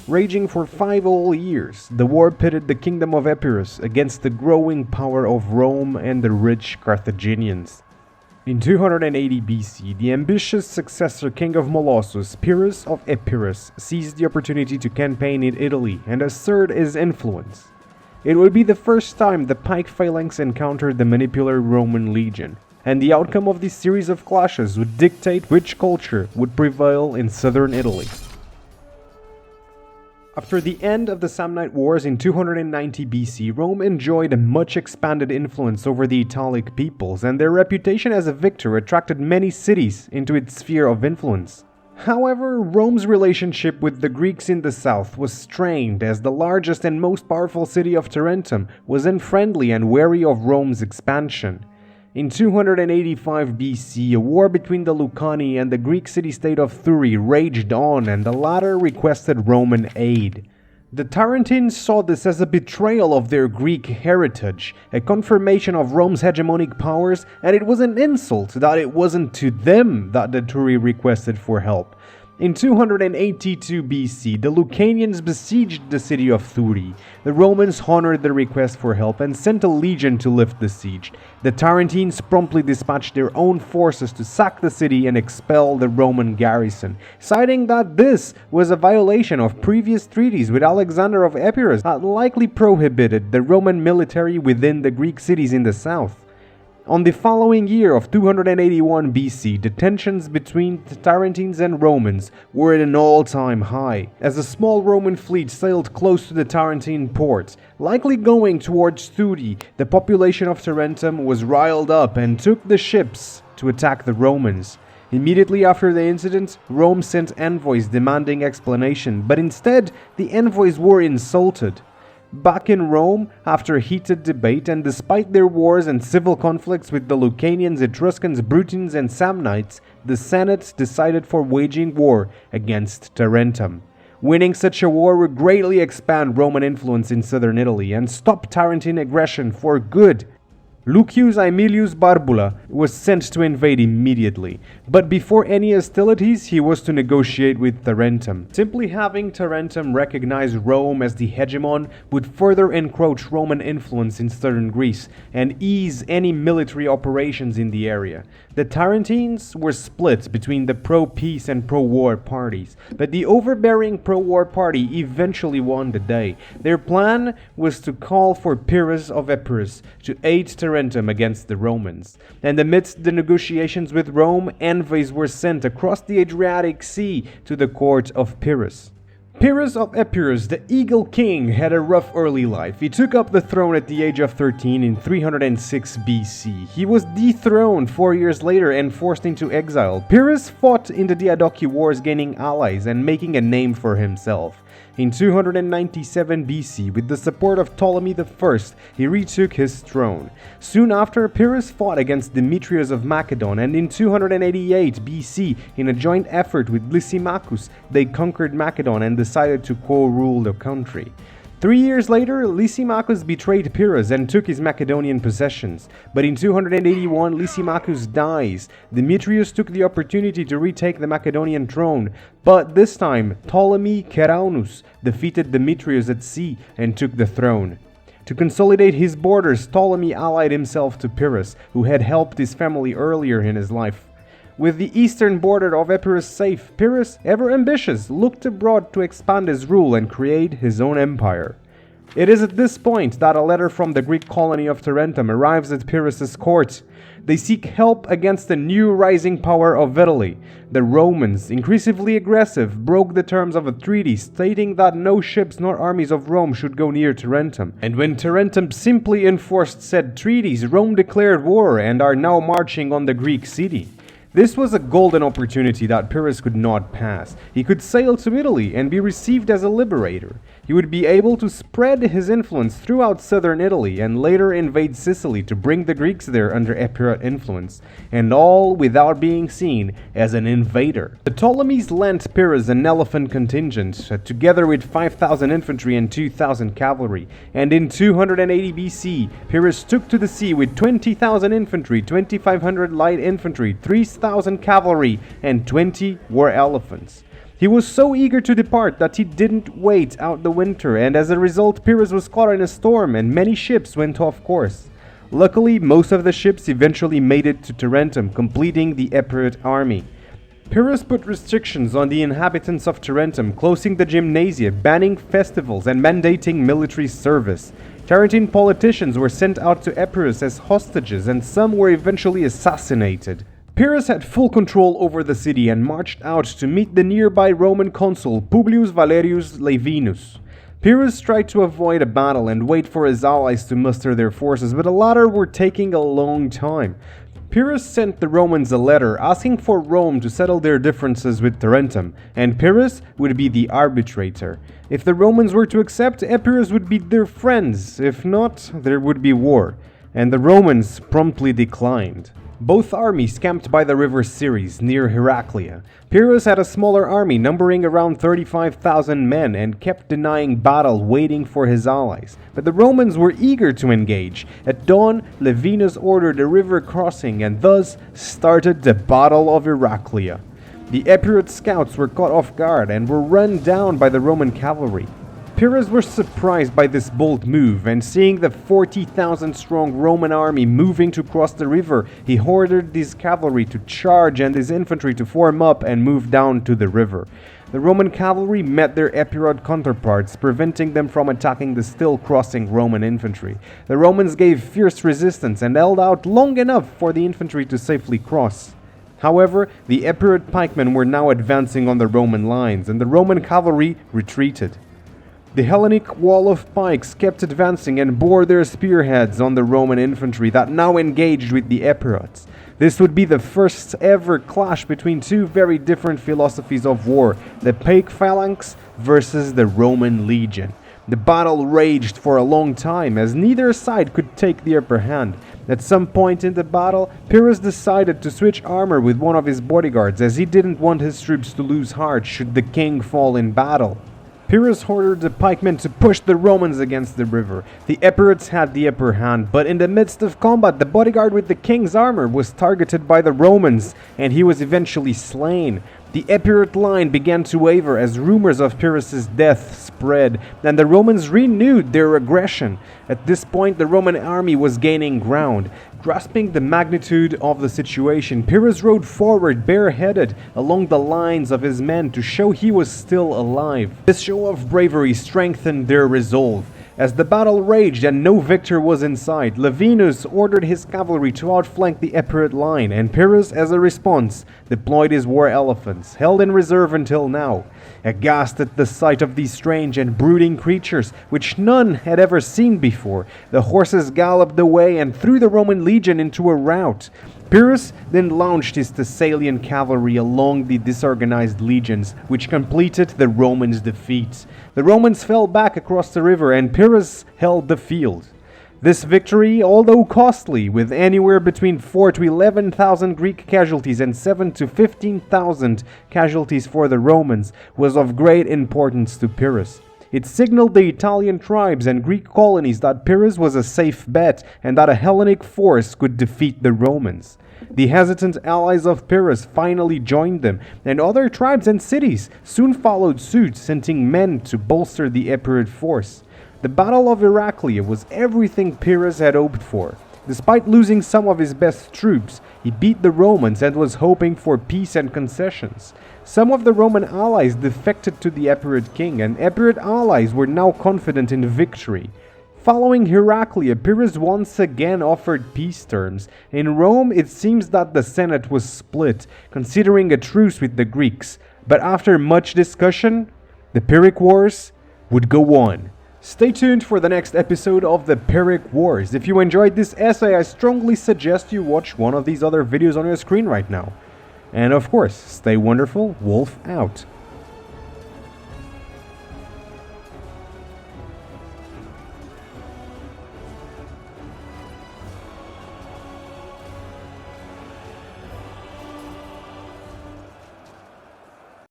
Raging for 5 whole years, the war pitted the Kingdom of Epirus against the growing power of Rome and the rich Carthaginians. In 280 BC, the ambitious successor King of Molossus, Pyrrhus of Epirus, seized the opportunity to campaign in Italy and assert his influence. It would be the first time the pike phalanx encountered the manipular Roman legion, and the outcome of this series of clashes would dictate which culture would prevail in southern Italy. After the end of the Samnite Wars in 290 BC, Rome enjoyed a much expanded influence over the Italic peoples, and their reputation as a victor attracted many cities into its sphere of influence. However, Rome's relationship with the Greeks in the south was strained, as the largest and most powerful city of Tarentum was unfriendly and wary of Rome's expansion. In 285 BC, a war between the Lucanii and the Greek city-state of Thurii raged on, and the latter requested Roman aid. The Tarentines saw this as a betrayal of their Greek heritage, a confirmation of Rome's hegemonic powers, and it was an insult that it wasn't to them that the Thurii requested for help. In 282 BC, the Lucanians besieged the city of Thurii. The Romans honored the request for help and sent a legion to lift the siege. The Tarentines promptly dispatched their own forces to sack the city and expel the Roman garrison, citing that this was a violation of previous treaties with Alexander of Epirus that likely prohibited the Roman military within the Greek cities in the south. On the following year of 281 BC, the tensions between the Tarentines and Romans were at an all-time high, as a small Roman fleet sailed close to the Tarentine port. Likely going towards Thurii, the population of Tarentum was riled up and took the ships to attack the Romans. Immediately after the incident, Rome sent envoys demanding explanation, but instead, the envoys were insulted. Back in Rome, after heated debate and despite their wars and civil conflicts with the Lucanians, Etruscans, Brutans, and Samnites, the Senate decided for waging war against Tarentum. Winning such a war would greatly expand Roman influence in southern Italy and stop Tarentine aggression for good. Lucius Aemilius Barbula was sent to invade immediately, but before any hostilities he was to negotiate with Tarentum. Simply having Tarentum recognize Rome as the hegemon would further encroach Roman influence in southern Greece and ease any military operations in the area. The Tarentines were split between the pro-peace and pro-war parties, but the overbearing pro-war party eventually won the day. Their plan was to call for Pyrrhus of Epirus to aid Tarentum against the Romans, and amidst the negotiations with Rome, envoys were sent across the Adriatic Sea to the court of Pyrrhus. Pyrrhus of Epirus, the Eagle King, had a rough early life. He took up the throne at the age of 13 in 306 BC. He was dethroned 4 years later and forced into exile. Pyrrhus fought in the Diadochi Wars, gaining allies and making a name for himself. In 297 BC, with the support of Ptolemy I, he retook his throne. Soon after, Pyrrhus fought against Demetrius of Macedon, and in 288 BC, in a joint effort with Lysimachus, they conquered Macedon and decided to co-rule the country. 3 years later, Lysimachus betrayed Pyrrhus and took his Macedonian possessions. But in 281, Lysimachus dies. Demetrius took the opportunity to retake the Macedonian throne, but this time Ptolemy Ceraunus defeated Demetrius at sea and took the throne. To consolidate his borders, Ptolemy allied himself to Pyrrhus, who had helped his family earlier in his life. With the eastern border of Epirus safe, Pyrrhus, ever ambitious, looked abroad to expand his rule and create his own empire. It is at this point that a letter from the Greek colony of Tarentum arrives at Pyrrhus's court. They seek help against the new rising power of Italy. The Romans, increasingly aggressive, broke the terms of a treaty stating that no ships nor armies of Rome should go near Tarentum. And when Tarentum simply enforced said treaties, Rome declared war and are now marching on the Greek city. This was a golden opportunity that Pyrrhus could not pass. He could sail to Italy and be received as a liberator. He would be able to spread his influence throughout southern Italy and later invade Sicily to bring the Greeks there under Epirot influence, and all without being seen as an invader. The Ptolemies lent Pyrrhus an elephant contingent, together with 5,000 infantry and 2,000 cavalry, and in 280 BC, Pyrrhus took to the sea with 20,000 infantry, 2,500 light infantry, 3,000 cavalry, and 20 war elephants. He was so eager to depart that he didn't wait out the winter, and as a result Pyrrhus was caught in a storm and many ships went off course. Luckily, most of the ships eventually made it to Tarentum, completing the Epirot army. Pyrrhus put restrictions on the inhabitants of Tarentum, closing the gymnasia, banning festivals, and mandating military service. Tarentine politicians were sent out to Epirus as hostages, and some were eventually assassinated. Pyrrhus had full control over the city and marched out to meet the nearby Roman consul Publius Valerius Laevinus. Pyrrhus tried to avoid a battle and wait for his allies to muster their forces, but the latter were taking a long time. Pyrrhus sent the Romans a letter asking for Rome to settle their differences with Tarentum, and Pyrrhus would be the arbitrator. If the Romans were to accept, Epirus would be their friends. If not, there would be war, and the Romans promptly declined. Both armies camped by the river Ceres, near Heraclea. Pyrrhus had a smaller army numbering around 35,000 men and kept denying battle, waiting for his allies. But the Romans were eager to engage. At dawn, Laevinus ordered a river crossing and thus started the Battle of Heraclea. The Epirot scouts were caught off guard and were run down by the Roman cavalry. Pyrrhus was surprised by this bold move, and seeing the 40,000 strong Roman army moving to cross the river, he ordered his cavalry to charge and his infantry to form up and move down to the river. The Roman cavalry met their Epirot counterparts, preventing them from attacking the still crossing Roman infantry. The Romans gave fierce resistance and held out long enough for the infantry to safely cross. However, the Epirot pikemen were now advancing on the Roman lines, and the Roman cavalry retreated. The Hellenic wall of pikes kept advancing and bore their spearheads on the Roman infantry that now engaged with the Epirots. This would be the first ever clash between two very different philosophies of war, the Pike phalanx versus the Roman legion. The battle raged for a long time as neither side could take the upper hand. At some point in the battle, Pyrrhus decided to switch armor with one of his bodyguards as he didn't want his troops to lose heart should the king fall in battle. Pyrrhus ordered the pikemen to push the Romans against the river. The Epirots had the upper hand, but in the midst of combat, the bodyguard with the king's armor was targeted by the Romans, and he was eventually slain. The Epirot line began to waver as rumors of Pyrrhus's death spread, and the Romans renewed their aggression. At this point, the Roman army was gaining ground. Grasping the magnitude of the situation, Pyrrhus rode forward bareheaded along the lines of his men to show he was still alive. This show of bravery strengthened their resolve. As the battle raged and no victor was in sight, Laevinus ordered his cavalry to outflank the Epirot line, and Pyrrhus, as a response, deployed his war elephants, held in reserve until now. Aghast at the sight of these strange and brooding creatures, which none had ever seen before, the horses galloped away and threw the Roman legion into a rout. Pyrrhus then launched his Thessalian cavalry along the disorganized legions, which completed the Romans' defeat. The Romans fell back across the river and Pyrrhus held the field. This victory, although costly, with anywhere between 4 to 11,000 Greek casualties and 7 to 15,000 casualties for the Romans, was of great importance to Pyrrhus. It signaled the Italian tribes and Greek colonies that Pyrrhus was a safe bet and that a Hellenic force could defeat the Romans. The hesitant allies of Pyrrhus finally joined them, and other tribes and cities soon followed suit, sending men to bolster the Epirot force. The Battle of Heraclea was everything Pyrrhus had hoped for. Despite losing some of his best troops, he beat the Romans and was hoping for peace and concessions. Some of the Roman allies defected to the Epirot king, and Epirot allies were now confident in victory. Following Heraclea, Pyrrhus once again offered peace terms. In Rome, it seems that the Senate was split, considering a truce with the Greeks. But after much discussion, the Pyrrhic Wars would go on. Stay tuned for the next episode of the Pyrrhic Wars. If you enjoyed this essay, I strongly suggest you watch one of these other videos on your screen right now. And of course, stay wonderful, Wolf out.